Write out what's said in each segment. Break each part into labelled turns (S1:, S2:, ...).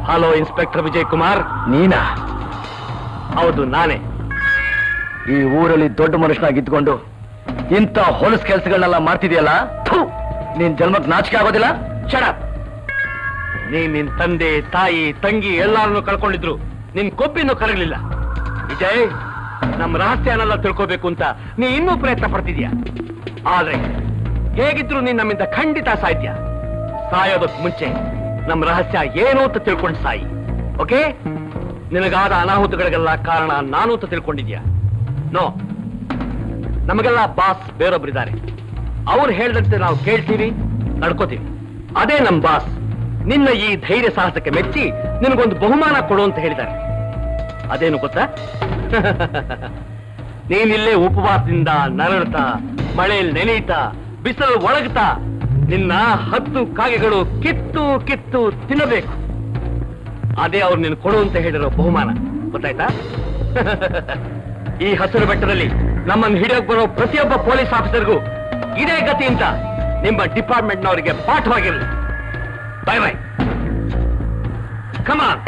S1: Hello inspector Vijay Kumar.
S2: ನೀನಾ?
S1: ಹೌದು, ನಾನೇ.
S2: ಈ ಊರಲ್ಲಿ ದೊಡ್ಡ ಮನುಷ್ಯನಾಗಿದ್ದುಕೊಂಡು ಇಂಥ ಹೊಲಸು ಕೆಲಸಗಳನ್ನೆಲ್ಲ ಮಾಡ್ತಿದೆಯಲ್ಲ, ನಿನ್ ಜನ್ಮಕ್ಕೆ ನಾಚಿಕೆ ಆಗೋದಿಲ್ಲ?
S1: ಶಟ್. ನಿನ್ ತಂದೆ, ತಾಯಿ, ತಂಗಿ ಎಲ್ಲಾರನ್ನು ಕಳ್ಕೊಂಡಿದ್ರು, ನಿನ್ ಕೊಬ್ಬಿನೂ ಕರಗಲಿಲ್ಲ. ವಿಜಯ್, ನಮ್ಮ ರಹಸ್ಯನೆಲ್ಲ ತಿಳ್ಕೋಬೇಕು ಅಂತ ನೀ ಇನ್ನೂ ಪ್ರಯತ್ನ ಪಡ್ತಿದ್ಯಾ. ಆದ್ರೆ ಹೇಗಿದ್ರು ನೀನ್ ನಮ್ಮಿಂದ ಖಂಡಿತ ಸಾಧ್ಯ. ಸಾಯೋದಕ್ಕೆ ಮುಂಚೆ ನಮ್ಮ ರಹಸ್ಯ ಏನು ಅಂತ ತಿಳ್ಕೊಂಡು ಸಾಯಿ. ಓಕೆ? ನಿನಗಾದ ಅನಾಹುತಗಳಿಗೆಲ್ಲ ಕಾರಣ ನಾನು ಅಂತ ತಿಳ್ಕೊಂಡಿದ್ಯಾ? ನೋ. ನಮಗೆಲ್ಲ ಬಾಸ್ ಬೇರೊಬ್ಬರಿದ್ದಾರೆ. ಅವ್ರು ಹೇಳ್ದಂತೆ ನಾವು ಕೇಳ್ತೀವಿ, ನಡ್ಕೋತೀವಿ. ಅದೇ ನಮ್ ಬಾಸ್ ನಿನ್ನ ಈ ಧೈರ್ಯ ಸಾಹಸಕ್ಕೆ ಮೆಚ್ಚಿ ನಿನಗೊಂದು ಬಹುಮಾನ ಕೊಡು ಅಂತ ಹೇಳಿದ್ದಾರೆ. ಅದೇನು ಗೊತ್ತಾ? ನೀನಿಲ್ಲೇ ಉಪವಾಸದಿಂದ ನರಳ್ತಾ, ಮಳೆಯಲ್ಲಿ ನೆನೆಯುತ್ತಾ, ಬಿಸಿಲು ಒಳಗ್ತಾ ನಿನ್ನ 10 ಕಾಗೆಗಳು ಕಿತ್ತು ಕಿತ್ತು ತಿನ್ನಬೇಕು. ಅದೇ ಅವ್ರು ನಿನ್ ಕೊಡು ಅಂತ ಹೇಳಿರೋ ಬಹುಮಾನ. ಗೊತ್ತಾಯ್ತಾ? ಈ ಹಸಿರು ಬೆಟ್ಟದಲ್ಲಿ ನಮ್ಮನ್ನು ಹಿಡಿಯೋಕ್ ಬರೋ ಪ್ರತಿಯೊಬ್ಬ ಪೊಲೀಸ್ ಆಫೀಸರ್ಗೂ ಇದೇ ಗತಿ ಅಂತ ನಿಮ್ಮ ಡಿಪಾರ್ಟ್ಮೆಂಟ್ನವರಿಗೆ ಪಾಠವಾಗಿರಲಿ. Bye bye. ಕಮಾನ್.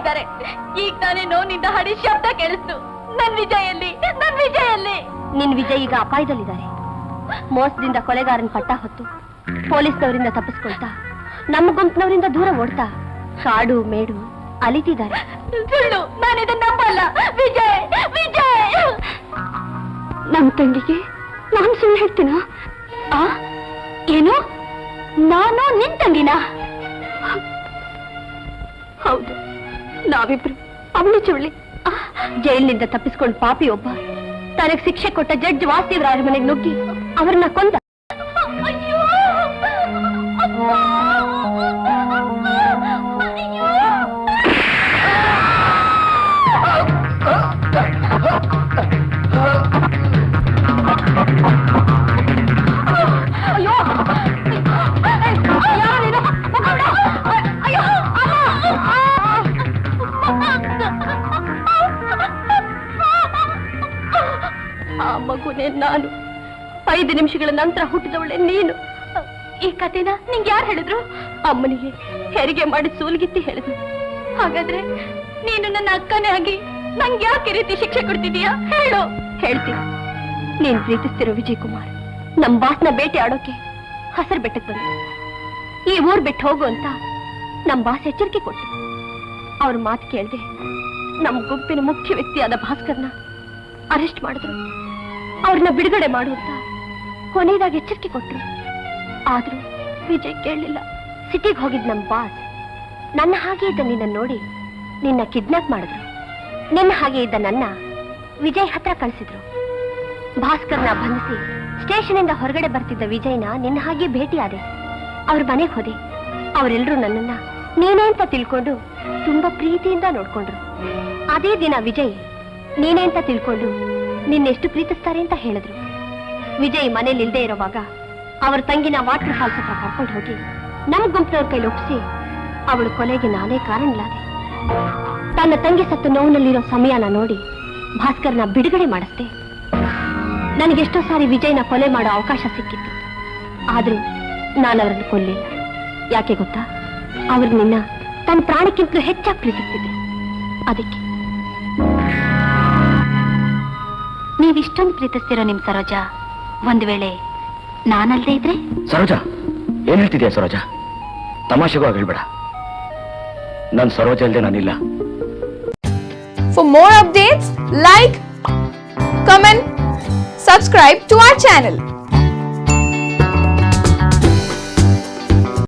S3: ಇದ್ದಾರೆ. ಈಗ ತಾನೇ ನೋವಿನಿಂದ ಹಡಿ ಶಬ್ದ ಕೇಳಿಸ್ತು. ನನ್ ವಿಜಯಲ್ಲಿ ನಿನ್ ವಿಜಯ್ ಈಗ ಅಪಾಯದಲ್ಲಿದ್ದಾರೆ. ಮೋಸದಿಂದ ಕೊಲೆಗಾರನ್ ಪಟ್ಟ ಹೊತ್ತು ಪೊಲೀಸ್ನವರಿಂದ ತಪ್ಪಿಸ್ಕೊಳ್ತಾ ನಮ್ಮ ಗುಂಪಿನವರಿಂದ ದೂರ ಓಡ್ತಾ ಕಾಡು ಮೇಡು ಅಲಿತಿದ್ದಾರೆ. ಸುಳ್ಳು, ನಾನಿದನ್ನ ನಂಬಲ್ಲ. ವಿಜಯ್ ನಮ್ ತಂಗಿಗೆ ನಾನ್ ಸುಳ್ಳು ಹೇಳ್ತೀನ? ಏನು, ನಾನು ನಿನ್ ತಂಗಿನ? ಹೌದು, ನಾವಿಬ್ರು ಅವಳು ಚುಳ್ಳಿ. ಜೈಲಿನಿಂದ ತಪ್ಪಿಸ್ಕೊಂಡು ಪಾಪಿ ಒಬ್ಬ ತನಗೆ ಶಿಕ್ಷೆ ಕೊಟ್ಟ ಜಡ್ಜ್ ವಾಸುದೇವರಾಯರ ಮನೆಗೆ ನುಗ್ಗಿ ಅವ್ರನ್ನ ಕೊಂದ. ಆ ಮಗುನೇ ನಾನು. 5 ನಿಮಿಷಗಳ ನಂತರ ಹುಟ್ಟಿದವಳೆ ನೀನು. ಈ ಕಥೆನ ನಿಂಗೆ ಯಾರು ಹೇಳಿದ್ರು? ಅಮ್ಮನಿಗೆ ಹೆರಿಗೆ ಮಾಡಿ ಸೂಲ್ಗಿತ್ತಿ ಹೇಳಿದ್ರು. ಹಾಗಾದ್ರೆ ನೀನು ನನ್ನ ಅಕ್ಕನೇ ಆಗಿ ನಂಗೆ ಯಾಕೆ ರೀತಿ ಶಿಕ್ಷೆ ಕೊಡ್ತಿದೀಯಾ? ಹೇಳು. ಹೇಳ್ತೀನಿ. ನೀನ್ ಪ್ರೀತಿಸ್ತಿರೋ ವಿಜಯ್ ಕುಮಾರ್ ನಮ್ ಬಾಸ್ನ ಬೇಟೆ ಆಡೋಕೆ ಹಸರ್ ಬೆಟ್ಟಕ್ಕೆ ಬಂದ. ಈ ಊರ್ ಬಿಟ್ಟು ಹೋಗು ಅಂತ ನಮ್ ಬಾಸ್ ಎಚ್ಚರಿಕೆ ಕೊಟ್ಟು ಅವ್ರ ಮಾತು ಕೇಳ್ದೆ ನಮ್ ಗುಂಪಿನ ಮುಖ್ಯ ವ್ಯಕ್ತಿಯಾದ ಭಾಸ್ಕರ್ನ ಅರೆಸ್ಟ್ ಮಾಡಿದ್ರು. ಅವ್ರನ್ನ ಬಿಡುಗಡೆ ಮಾಡುವಂತ ಕೊನೆಯದಾಗಿ ಎಚ್ಚರಿಕೆ ಕೊಟ್ರು. ಆದ್ರೂ ವಿಜಯ್ ಕೇಳಲಿಲ್ಲ. ಸಿಟಿಗೆ ಹೋಗಿದ್ ನಮ್ ಬಾಸ್ ನನ್ನ ಹಾಗೆ ಇದ್ದ ನಿನ್ನ ನೋಡಿ ನಿನ್ನ ಕಿಡ್ನಾಪ್ ಮಾಡಿದ್ರು. ನಿನ್ನ ಹಾಗೆ ಇದ್ದ ನನ್ನ ವಿಜಯ್ ಹತ್ರ ಕಳಿಸಿದ್ರು. ಭಾಸ್ಕರ್ನ ಬಂಧಿಸಿ ಸ್ಟೇಷನ್ ಇಂದ ಹೊರಗಡೆ ಬರ್ತಿದ್ದ ವಿಜಯ್ನ ನಿನ್ನ ಹಾಗೆ ಭೇಟಿಯಾದೆ. ಅವ್ರ ಮನೆಗೆ ಹೋದೆ. ಅವರೆಲ್ಲರೂ ನನ್ನನ್ನ ನೀನೇ ಅಂತ ತಿಳ್ಕೊಂಡು ತುಂಬಾ ಪ್ರೀತಿಯಿಂದ ನೋಡ್ಕೊಂಡ್ರು. ಅದೇ ದಿನ ವಿಜಯ್ ನೀನೇ ಅಂತ ತಿಳ್ಕೊಂಡು ನಿನ್ನೆಷ್ಟು ಪ್ರೀತಿಸ್ತಾರೆ ಅಂತ ಹೇಳಿದ್ರು. ವಿಜಯ್ ಮನೇಲಿ ಇಲ್ದೇ ಇರೋವಾಗ ಅವ್ರ ತಂಗಿನ ವಾಟರ್ ಫಾಲ್ಸ್ ಹತ್ರ ಕರ್ಕೊಂಡು ಹೋಗಿ ನಮ್ ಗುಂಪಿನವ್ರ ಕೈಲಿ ಒಪ್ಪಿಸಿ ಅವಳು ಕೊಲೆಗೆ ನಾನೇ ಕಾರಣಲಾದೆ. ತನ್ನ ತಂಗಿ ಸತ್ತು ನೋವಿನಲ್ಲಿರೋ ಸಮಯನ ನೋಡಿ ಭಾಸ್ಕರ್ನ ಬಿಡುಗಡೆ ಮಾಡಿಸ್ದೆ. ನನಗೆಷ್ಟೋ ಸಾರಿ ವಿಜಯ್ನ ಕೊಲೆ ಮಾಡೋ ಅವಕಾಶ ಸಿಕ್ಕಿತ್ತು. ಆದ್ರೂ ನಾನು ಅವರನ್ನು ಕೊಲ್ಲಿಲ್ಲ. ಯಾಕೆ ಗೊತ್ತಾ? ಅವ್ರು ನಿನ್ನ ತನ್ನ ಪ್ರಾಣಕ್ಕಿಂತಲೂ ಹೆಚ್ಚಾಗಿ ಪ್ರೀತಿಸ್ತಿದ್ರು. ಅದಕ್ಕೆ ನೀವಿಷ್ಟೊಂದು ಪ್ರೀತಿಸ್ತಿರೋ ನಿಮ್ ಸರೋಜಾ ಒಂದ್ ವೇಳೆ ನಾನಲ್ದೇ ಇದ್ರೆ?
S2: ಸರೋಜಾ, ಏನ್ ಹೇಳ್ತಿದ್ಯಾ ಸರೋಜಾ? ತಮಾಷೆಗೂ ಹೇಳ್ಬೇಡ. ನನ್ ಸರೋಜಾ ಇಲ್ದೆ ನಾನಿಲ್ಲ.
S4: For more updates, like, comment, subscribe to our channel.